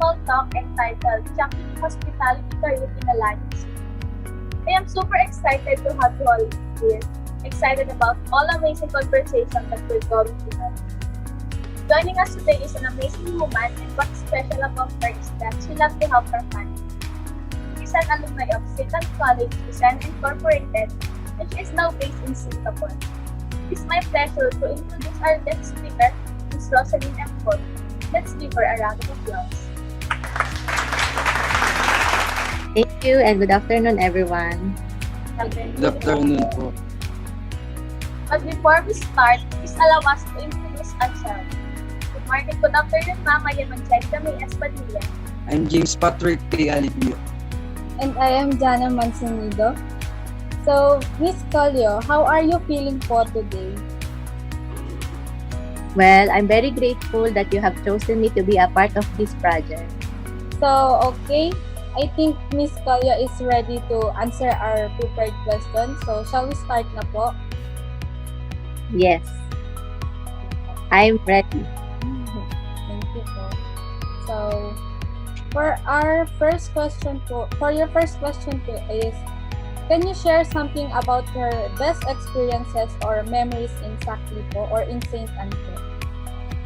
small talk entitled Changing Hospitality Career in Alani City. I am super excited to have you all here. Excited about all amazing conversations that we're going to have. Joining us today is an amazing woman, and what's special about her is that she loves to help her family. She's an alumni of SMIHT College, Lucena Incorporated, and she is now based in Singapore. It's my pleasure to introduce our guest speaker, Ms. Roselline Collo. Let's give her a round of applause. Thank you and good afternoon, everyone. Good afternoon po. But before we start, please allow us to introduce ourselves. Good morning, good afternoon, Ma'am. I am Angelica May Espadilla. I'm James Patrick K. Alibio. And I am Jana Mansonido. So, Miss Collo, how are you feeling po today? Well, I'm very grateful that you have chosen me to be a part of this project. So, okay. I think Miss Collo is ready to answer our prepared questions. So, shall we start na po? Yes, I'm ready. Thank you po. So, for your first question po is, can you share something about your best experiences or memories in SACLI po or in St. Anne po?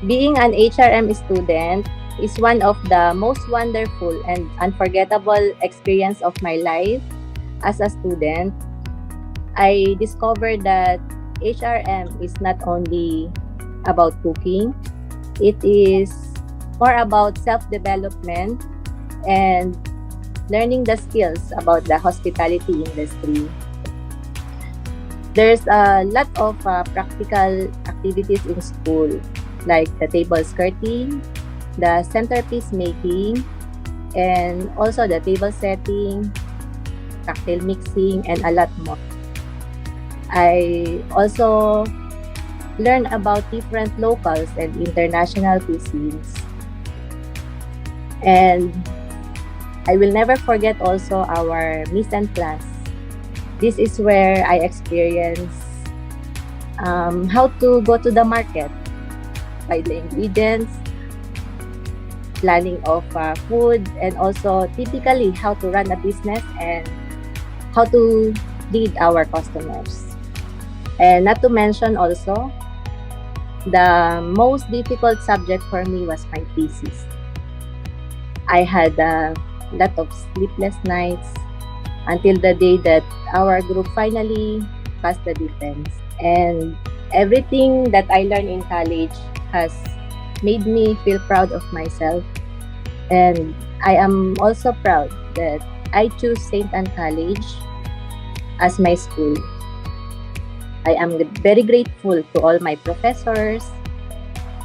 Being an HRM student is one of the most wonderful and unforgettable experience of my life. As a student, I discovered that HRM is not only about cooking, it is more about self-development and learning the skills about the hospitality industry. There's a lot of practical activities in school, like the table skirting, the centerpiece making, and also the table setting, cocktail mixing, and a lot more. I also learned about different locals and international cuisines. And I will never forget also our mise en place. This is where I experience how to go to the market, buy the ingredients, planning of food, and also typically how to run a business and how to lead our customers. And not to mention also, the most difficult subject for me was my thesis. I had a lot of sleepless nights until the day that our group finally passed the defense. And everything that I learned in college has made me feel proud of myself. And I am also proud that I choose St. Anne College as my school. I am very grateful to all my professors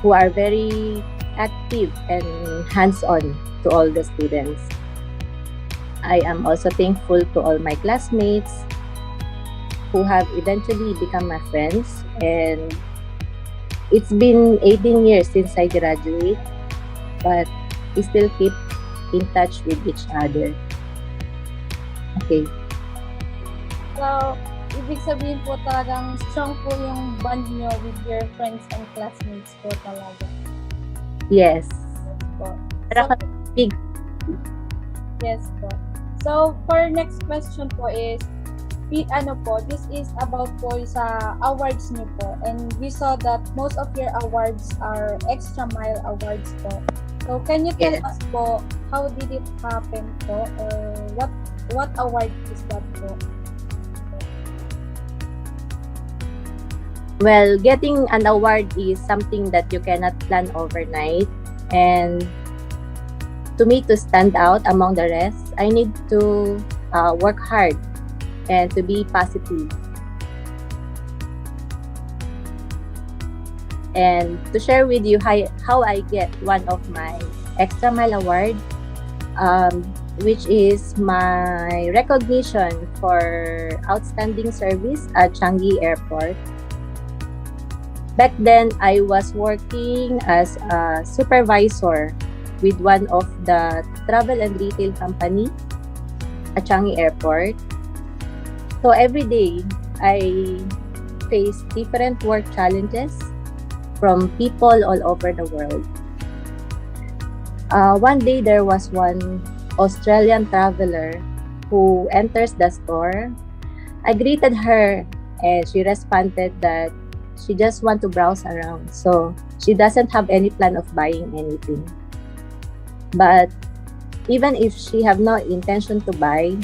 who are very active and hands-on to all the students. I am also thankful to all my classmates who have eventually become my friends, and it's been 18 years since I graduated, but we still keep in touch with each other. Okay. So, ibig sabihin po talagang strong po yung bond nyo with your friends and classmates po talaga. Yes. Yes po. Para big. Yes po. So, for next question po is, this is about po sa awards niyo po. And we saw that most of your awards are extra mile awards po. So, can you tell us po, how did it happen po? Or what award is that po? Well, getting an award is something that you cannot plan overnight. And to me, to stand out among the rest, I need to work hard and to be positive. And to share with you how I get one of my extra mile award, which is my recognition for outstanding service at Changi Airport. Back then, I was working as a supervisor with one of the travel and retail company at Changi Airport. So every day, I face different work challenges from people all over the world. One day there was one Australian traveler who enters the store. I greeted her and she responded that she just want to browse around. So she doesn't have any plan of buying anything. But even if she have no intention to buy,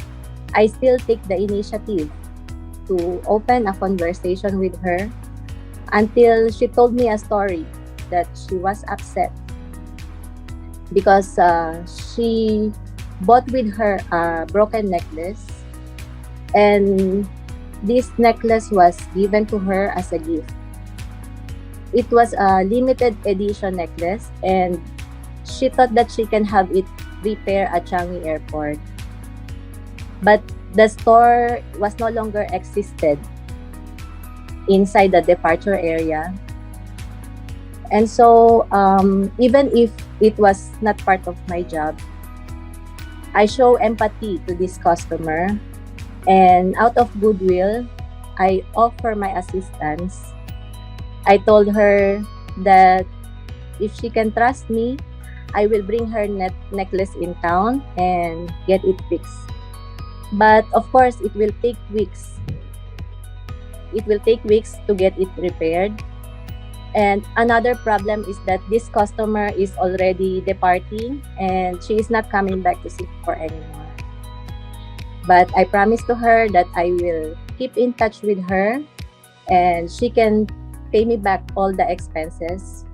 I still take the initiative to open a conversation with her until she told me a story that she was upset because she bought with her a broken necklace, and this necklace was given to her as a gift. It was a limited edition necklace, and she thought that she can have it repaired at Changi Airport. But the store was no longer existed inside the departure area. And so, even if it was not part of my job, I show empathy to this customer, and out of goodwill, I offer my assistance. I told her that if she can trust me, I will bring her necklace in town and get it fixed. But of course, it will take weeks. It will take weeks to get it repaired. And another problem is that this customer is already departing and she is not coming back to Singapore anymore. But I promised to her that I will keep in touch with her and she can pay me back all the expenses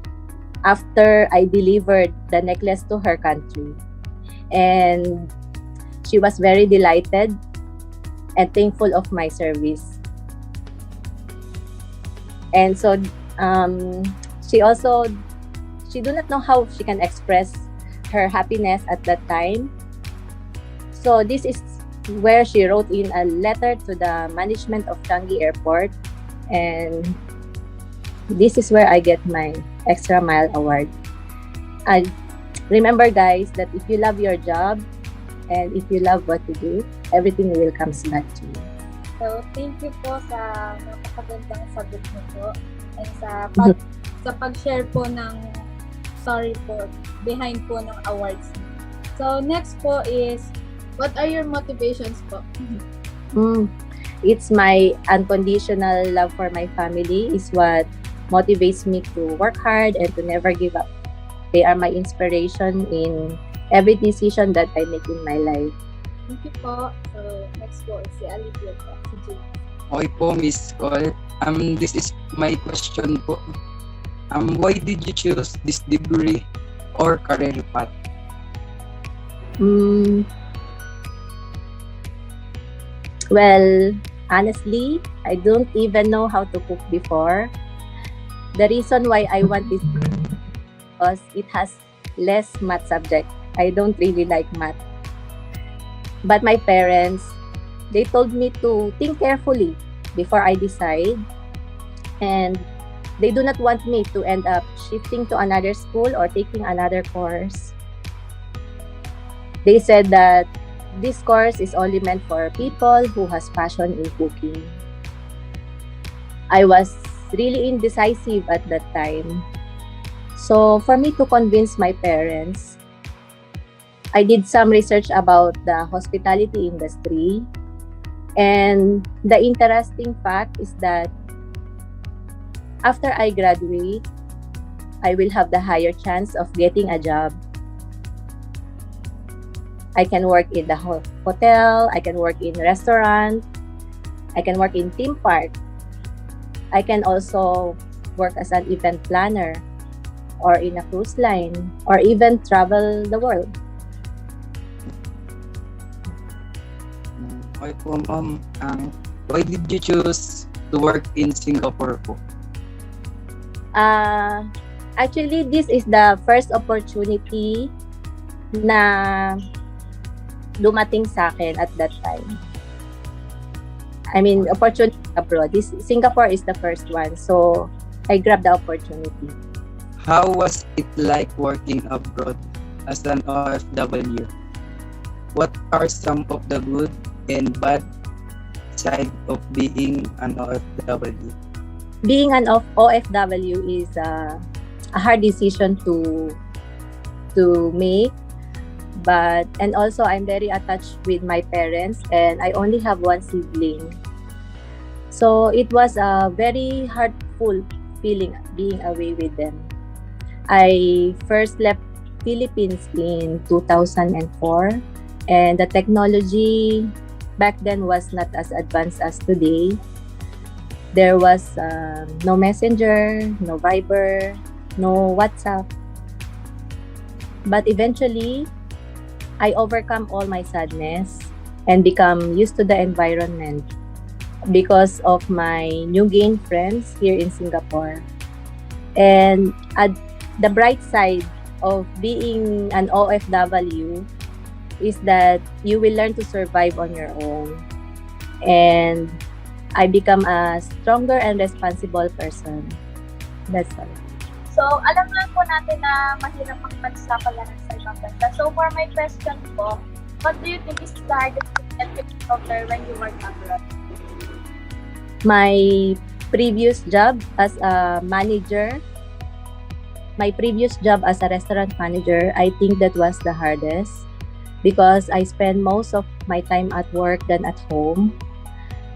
after I delivered the necklace to her country. And she was very delighted and thankful of my service. And so she do not know how she can express her happiness at that time. So this is where she wrote in a letter to the management of Changi Airport, and this is where I get my Extra Mile Award. And remember guys, that if you love your job and if you love what you do, everything will comes back to you. So, thank you po sa napakagandang sagot niyo po and sa pag-share po ng story po behind po ng awards niyo. So, next po is, what are your motivations po? It's my unconditional love for my family is what motivates me to work hard and to never give up. They are my inspiration in every decision that I make in my life. Thank you po. So, next po is si Alivia po. Si Jay. Okay po, Miss Cole. This is my question po. Why did you choose this degree or career path? Well, honestly, I don't even know how to cook before. The reason why I want this is because it has less math subject. I don't really like math. But my parents, they told me to think carefully before I decide. And they do not want me to end up shifting to another school or taking another course. They said that this course is only meant for people who has passion in cooking. I was really indecisive at that time. So for me to convince my parents, I did some research about the hospitality industry. And the interesting fact is that after I graduate, I will have the higher chance of getting a job. I can work in the hotel, I can work in restaurant, I can work in theme park. I can also work as an event planner or in a cruise line or even travel the world. Okay po, ma'am. Why did you choose to work in Singapore po? Actually, this is the first opportunity na dumating sa akin at that time. I mean, opportunity abroad. Singapore is the first one, so I grabbed the opportunity. How was it like working abroad as an OFW? What are some of the good and bad side of being an OFW? Being an OFW is a hard decision to to make. And also I'm very attached with my parents, and I only have one sibling. So it was a very heartful feeling being away with them. I first left Philippines in 2004, and the technology back then was not as advanced as today. There was no Messenger, no Viber, no WhatsApp. But eventually, I overcome all my sadness and become used to the environment because of my new gained friends here in Singapore. And at the bright side of being an OFW is that you will learn to survive on your own. And I become a stronger and responsible person. That's all. So, alam naman po natin na mahirap ang pagsapalaran sa ibang bansa. So, for my question po, what do you think is the hardest thing that you encounter when you work abroad? My previous job as a manager, my previous job as a restaurant manager, I think that was the hardest because I spend most of my time at work than at home.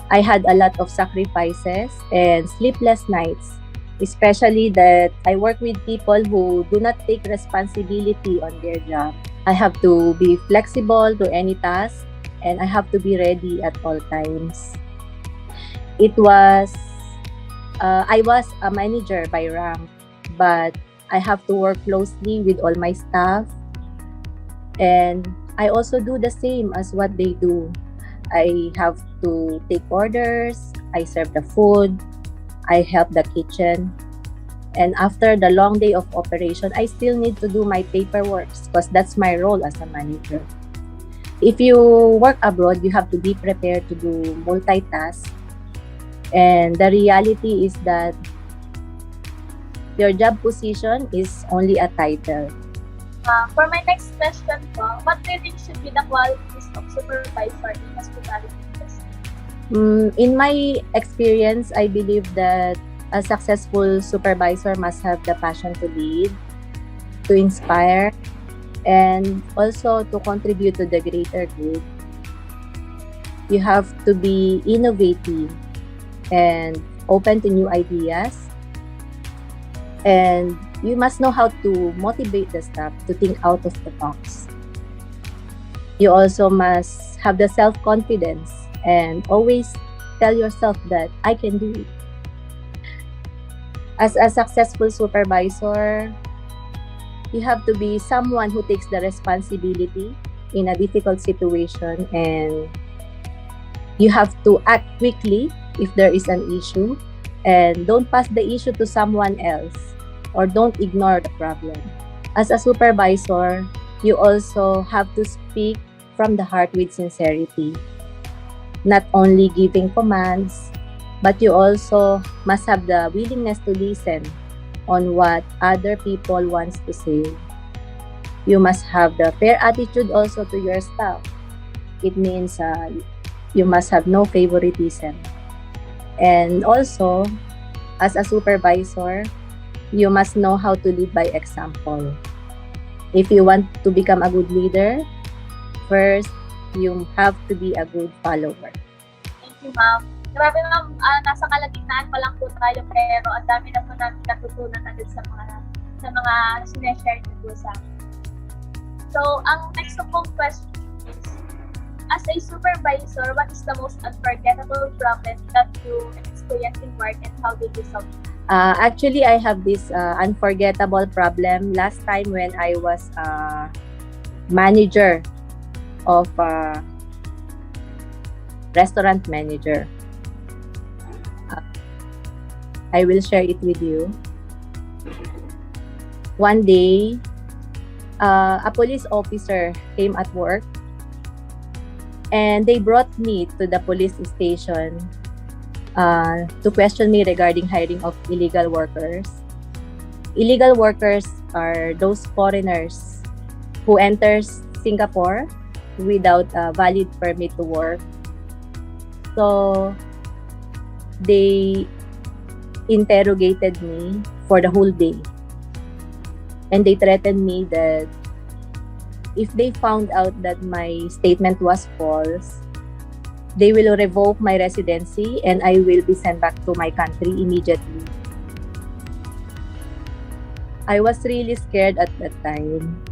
I had a lot of sacrifices and sleepless nights, especially that I work with people who do not take responsibility on their job. I have to be flexible to any task, and I have to be ready at all times. I was a manager by rank, but I have to work closely with all my staff, and I also do the same as what they do. I have to take orders, I serve the food, I help the kitchen, and after the long day of operation, I still need to do my paperwork because that's my role as a manager. If you work abroad, you have to be prepared to do multitask, and the reality is that your job position is only a title. For my next question po, what do you think should be the qualities of supervisor in hospitality industry? In my experience, I believe that a successful supervisor must have the passion to lead, to inspire, and also to contribute to the greater good. You have to be innovative and open to new ideas, and you must know how to motivate the staff to think out of the box. You also must have the self-confidence and always tell yourself that I can do it. As a successful supervisor, you have to be someone who takes the responsibility in a difficult situation, and you have to act quickly if there is an issue, and don't pass the issue to someone else, or don't ignore the problem. As a supervisor, you also have to speak from the heart with sincerity, not only giving commands, but you also must have the willingness to listen on what other people wants to say. You must have the fair attitude also to your staff. It means you must have no favoritism. And also, as a supervisor, you must know how to lead by example. If you want to become a good leader, first, you have to be a good follower. Thank you, ma'am. Grabe, ma'am, nasa kalagitnaan pa lang po tayo, pero ang dami na po namin natutunan agad sa mga sineshare niyo po sa amin. So, ang next pong question is, as a supervisor, what is the most unforgettable problem that you experienced in work, and how did you solve it? Actually, I have this unforgettable problem last time when I was manager of restaurant manager. I will share it with you. One day, a police officer came at work, and they brought me to the police station to question me regarding hiring of illegal workers. Illegal workers are those foreigners who enters Singapore without a valid permit to work. So they interrogated me for the whole day, and they threatened me that if they found out that my statement was false, they will revoke my residency and I will be sent back to my country immediately. I was really scared at that time.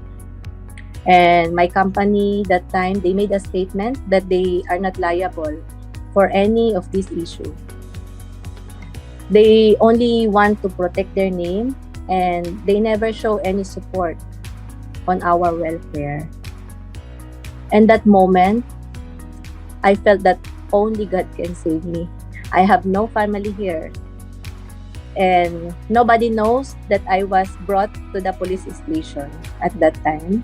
And my company that time, they made a statement that they are not liable for any of these issues. They only want to protect their name and they never show any support on our welfare. And that moment, I felt that only God can save me. I have no family here. And nobody knows that I was brought to the police station at that time.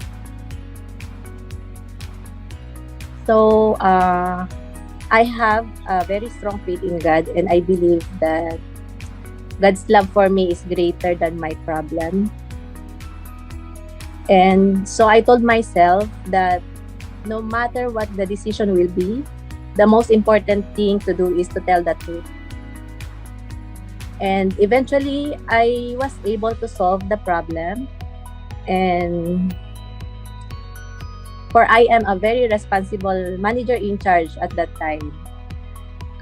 So, I have a very strong faith in God and I believe that God's love for me is greater than my problem. And so I told myself that no matter what the decision will be, the most important thing to do is to tell the truth. And eventually, I was able to solve the problem. And for I am a very responsible manager in charge at that time.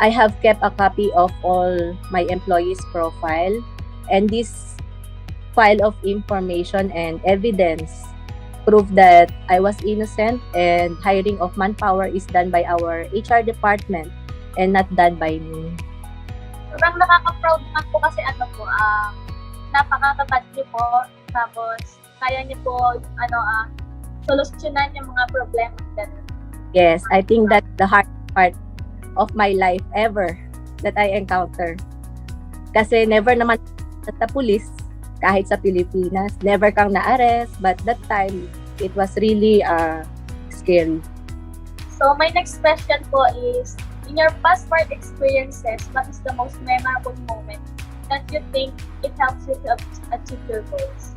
I have kept a copy of all my employees' profile, and this file of information and evidence prove that I was innocent and hiring of manpower is done by our HR department and not done by me. Sobrang nakaka-proud naman po kasi napakatapat niyo po, tapos kaya niyo po solusyonan yung mga problema ganun. Yes, I think that's the hard part of my life ever that I encounter. Kasi never naman sa police, kahit sa Pilipinas, never kang na-arrest, but that time, it was really scary. So my next question po is, in your past work experiences, what is the most memorable moment that you think it helps you to achieve your goals?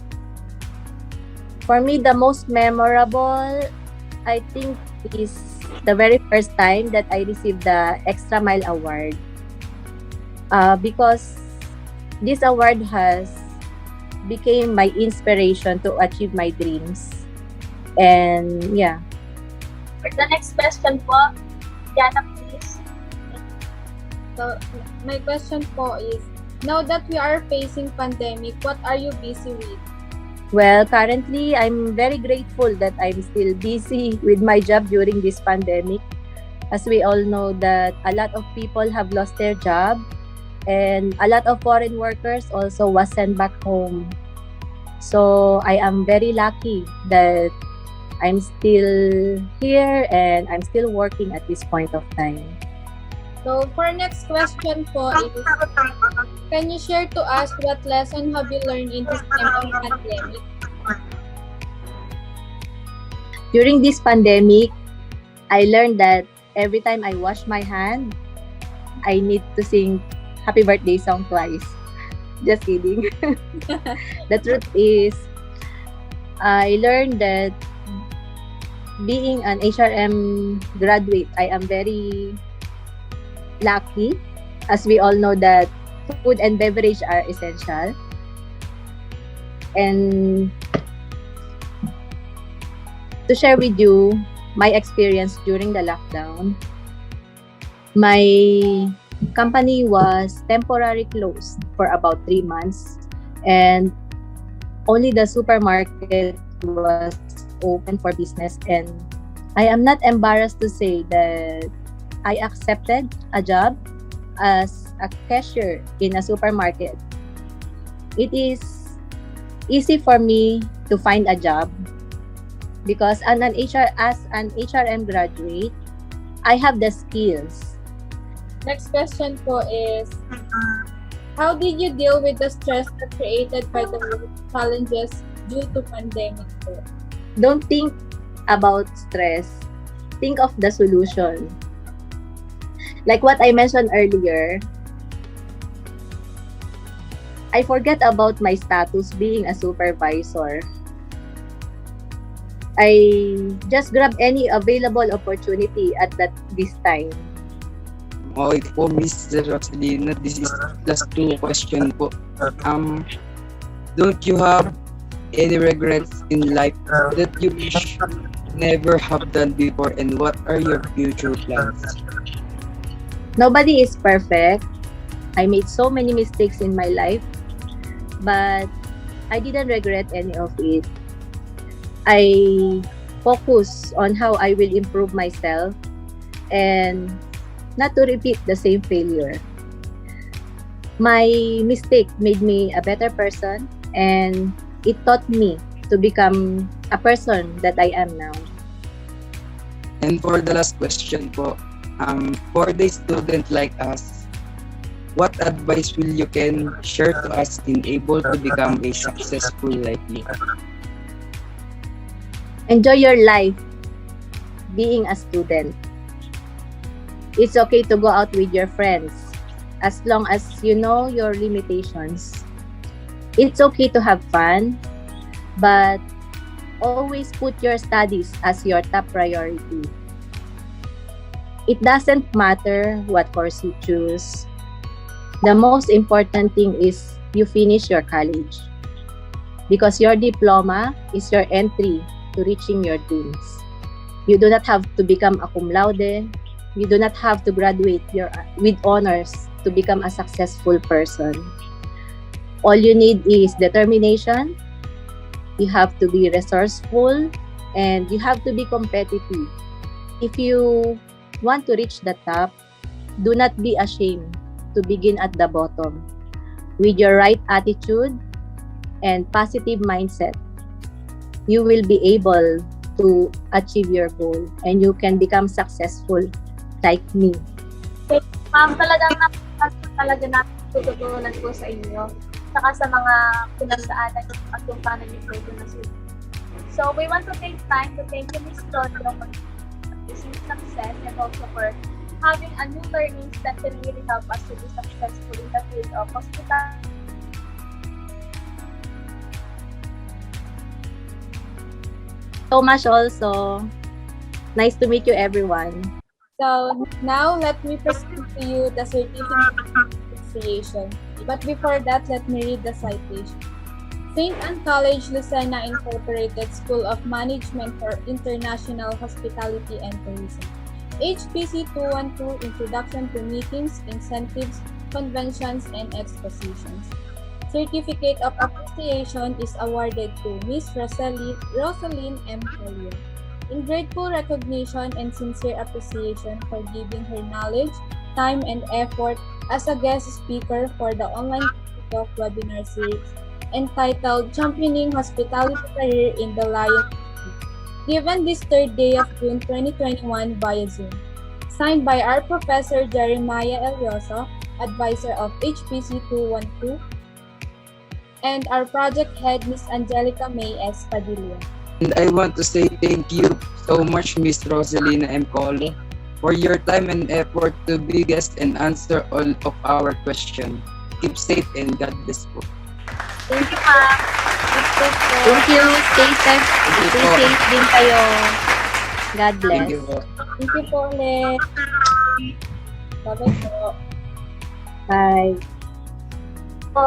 For me, the most memorable, I think, is the very first time that I received the Extra Mile Award. Because this award has became my inspiration to achieve my dreams. And yeah. For the next question po, Diana, please. So, my question po is, now that we are facing pandemic, what are you busy with? Well, currently, I'm very grateful that I'm still busy with my job during this pandemic. As we all know that a lot of people have lost their job and a lot of foreign workers also was sent back home. So I am very lucky that I'm still here and I'm still working at this point of time. So, for next question po is, can you share to us what lesson have you learned in this time of pandemic? During this pandemic, I learned that every time I wash my hand, I need to sing Happy Birthday song twice. Just kidding. The truth is, I learned that being an HRM graduate, I am very lucky, as we all know that food and beverage are essential. And to share with you my experience during the lockdown, my company was temporarily closed for about 3 months and only the supermarket was open for business. And I am not embarrassed to say that I accepted a job as a cashier in a supermarket. It is easy for me to find a job because as an HRM graduate, I have the skills. Next question po is, how did you deal with the stress that created by the work challenges due to pandemic po? Don't think about stress. Think of the solution. Like what I mentioned earlier, I forget about my status being a supervisor. I just grab any available opportunity at this time. Okay po, Mr. Roselline, this is last 2 question po. Don't you have any regrets in life that you wish never have done before, and what are your future plans? Nobody is perfect. I made so many mistakes in my life, but I didn't regret any of it. I focus on how I will improve myself and not to repeat the same failure. My mistake made me a better person, and it taught me to become a person that I am now. And for the last question po, for the student like us, what advice will you can share to us in able to become a successful like you? Enjoy your life being a student. It's okay to go out with your friends as long as you know your limitations. It's okay to have fun, but always put your studies as your top priority. It doesn't matter what course you choose. The most important thing is you finish your college, because your diploma is your entry to reaching your dreams. You do not have to become a cum laude. You do not have to graduate with honors to become a successful person. All you need is determination. You have to be resourceful, and you have to be competitive. If you want to reach the top, do not be ashamed to begin at the bottom. With your right attitude and positive mindset, you will be able to achieve your goal, and you can become successful like me. Ma'am, talagang talaga natin tututunan po sa inyo. Saka sa mga pinagdaanan at kung paano niyo po ito nasunod. So, we want to take time to thank you, Ms. Collo, for this success and also for having a new learnings that can really help us to be successful in the field of hospitality. So much also. Nice to meet you, everyone. So now let me present to you the certificate of appreciation. But before that, let me read the citation. St. Anne College, Lucena Incorporated School of Management for International Hospitality and Tourism. HPC 212 Introduction to Meetings, Incentives, Conventions, and Expositions. Certificate of Appreciation is awarded to Ms. Roselline Collo in grateful recognition and sincere appreciation for giving her knowledge, time, and effort as a guest speaker for the online talk webinar series entitled Championing Hospitality Career in the Lion given this third day of June 2021 via Zoom. Signed by our Professor Jeremiah Elioso, Advisor of HPC 212, and our Project Head, Ms. Angelica May S. Padilla. And I want to say thank you so much, Ms. Roselline Collo, for your time and effort to be guest and answer all of our questions. Keep safe and God bless po. Thank you, ma'am. Thank you. Stay safe. you Stay po. safe din kayo. God bless. Thank you po. Thank you po ulit. Bye-bye po. Bye. Po.